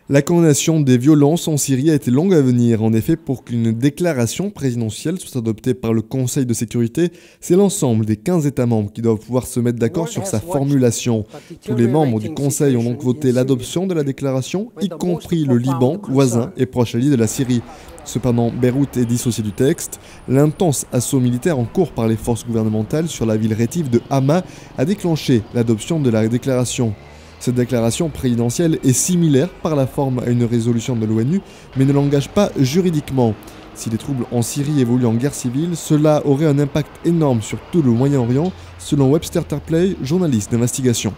La condamnation des violences en Syrie a été longue à venir. En effet, pour qu'une déclaration présidentielle soit adoptée par le Conseil de sécurité, c'est l'ensemble des 15 États membres qui doivent pouvoir se mettre d'accord sur sa formulation. Tous les membres du Conseil ont donc voté l'adoption de la déclaration, y compris le Liban, voisin et proche allié de la Syrie. Cependant, Beyrouth est dissocié du texte. L'intense assaut militaire en cours par les forces gouvernementales sur la ville rétive de Hama a déclenché l'adoption de la déclaration. Cette déclaration présidentielle est similaire par la forme à une résolution de l'ONU, mais ne l'engage pas juridiquement. Si les troubles en Syrie évoluent en guerre civile, cela aurait un impact énorme sur tout le Moyen-Orient, selon Webster Tarpley, journaliste d'investigation.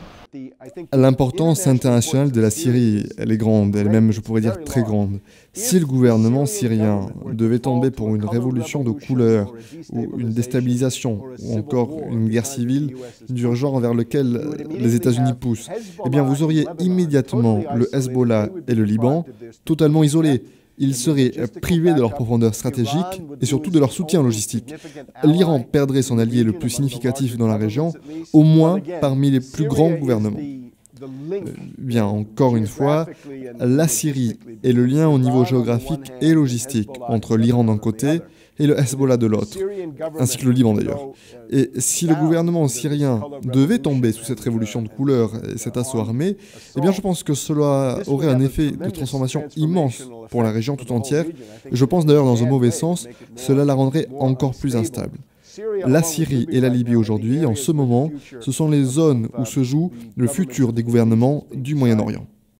L'importance internationale de la Syrie, elle est grande, elle est même, je pourrais dire, très grande. Si le gouvernement syrien devait tomber pour une révolution de couleur, ou une déstabilisation, ou encore une guerre civile du genre vers lequel les États-Unis poussent, eh bien vous auriez immédiatement le Hezbollah et le Liban totalement isolés. Ils seraient privés de leur profondeur stratégique et surtout de leur soutien logistique. L'Iran perdrait son allié le plus significatif dans la région, au moins parmi les plus grands gouvernements. Bien, encore une fois, la Syrie est le lien au niveau géographique et logistique entre l'Iran d'un côté et le Hezbollah de l'autre, ainsi que le Liban d'ailleurs. Et si le gouvernement syrien devait tomber sous cette révolution de couleur et cet assaut armé, eh bien je pense que cela aurait un effet de transformation immense pour la région tout entière. Je pense d'ailleurs dans un mauvais sens, cela la rendrait encore plus instable. La Syrie et la Libye aujourd'hui, en ce moment, ce sont les zones où se joue le futur des gouvernements du Moyen-Orient.